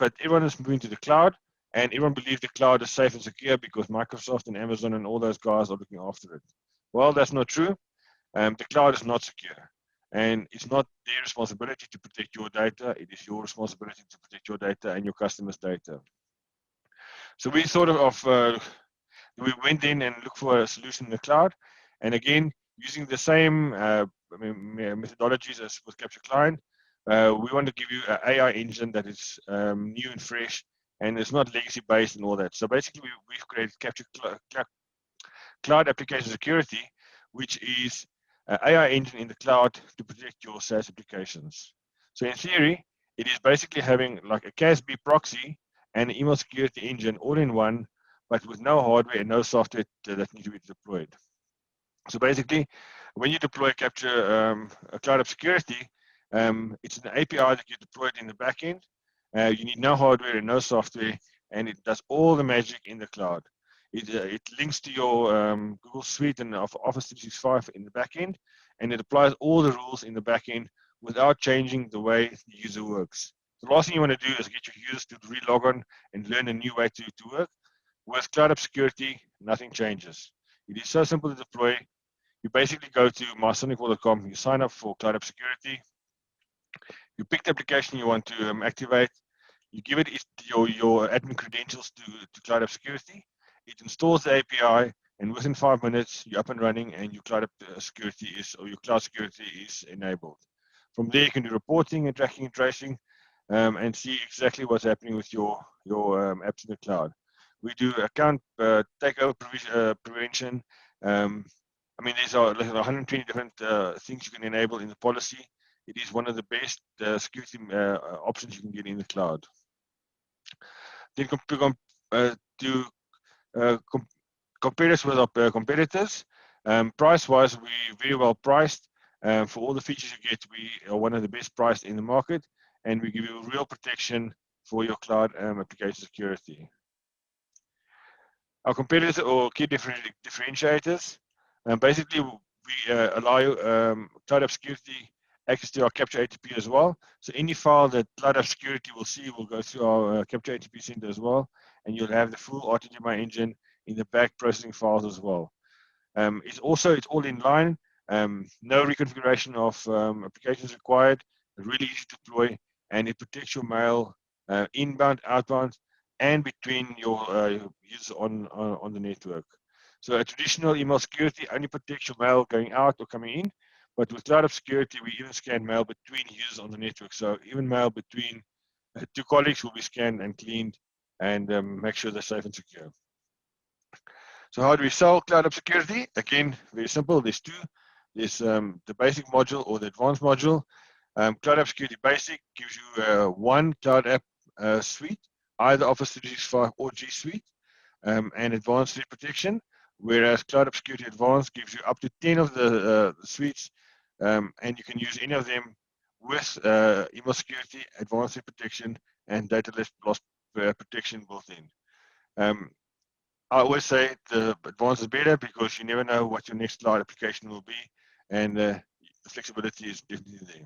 but everyone is moving to the cloud, and everyone believes the cloud is safe and secure because Microsoft and Amazon and all those guys are looking after it. Well, that's not true. The cloud is not secure, and it's not their responsibility to protect your data. It is your responsibility to protect your data and your customers' data. So we we went in and looked for a solution in the cloud, and again, using the same methodologies as with Capture Client, we want to give you an AI engine that is new and fresh, and it's not legacy based and all that. So basically, we've created Capture Cloud Application Security, which is an AI engine in the cloud to protect your SaaS applications. So in theory, it is basically having like a CASB proxy and an email security engine all in one, but with no hardware and no software that need to be deployed. So basically, when you deploy Capture Cloud App Security, it's an API that you deploy in the backend. You need no hardware and no software, and it does all the magic in the cloud. It links to your Google Suite and Office 365 in the backend, and it applies all the rules in the backend without changing the way the user works. The last thing you want to do is get your users to re-log on and learn a new way to work. With Cloud App Security, nothing changes. It is so simple to deploy. You basically go to mySonicWall.com, you sign up for Cloud App Security, you pick the application you want to activate, you give it your admin credentials to Cloud App Security, it installs the API, and within 5 minutes, you're up and running, and your Cloud App Security your cloud security is enabled. From there, you can do reporting and tracking and tracing, and see exactly what's happening with your apps in the cloud. We do account takeover prevention. There's like 120 different things you can enable in the policy. It is one of the best security options you can get in the cloud. Then compare us with our competitors. Price-wise, we're very well priced. For all the features you get, we are one of the best priced in the market, and we give you real protection for your cloud application security. Our competitors or key differentiators, basically we allow Cloud App Security access to our Capture ATP as well. So any file that Cloud App Security will see will go through our Capture ATP center as well, and you'll have the full RTGMI engine in the back processing files as well. It's all in line. No reconfiguration of applications required. Really easy to deploy, and it protects your mail inbound, outbound, and between your users on the network. So a traditional email security only protects your mail going out or coming in, but with Cloud App Security, we even scan mail between users on the network. So even mail between two colleagues will be scanned and cleaned, and make sure they're safe and secure. So how do we sell Cloud App Security? Again, very simple. There's two. There's the basic module or the advanced module. Cloud App Security Basic gives you one Cloud App suite, either Office 365 or G Suite, and advanced threat protection, whereas Cloud App Security Advanced gives you up to 10 of the suites, and you can use any of them with email security, advanced threat protection, and data loss protection built in. I always say the advanced is better because you never know what your next cloud application will be, and the flexibility is definitely there.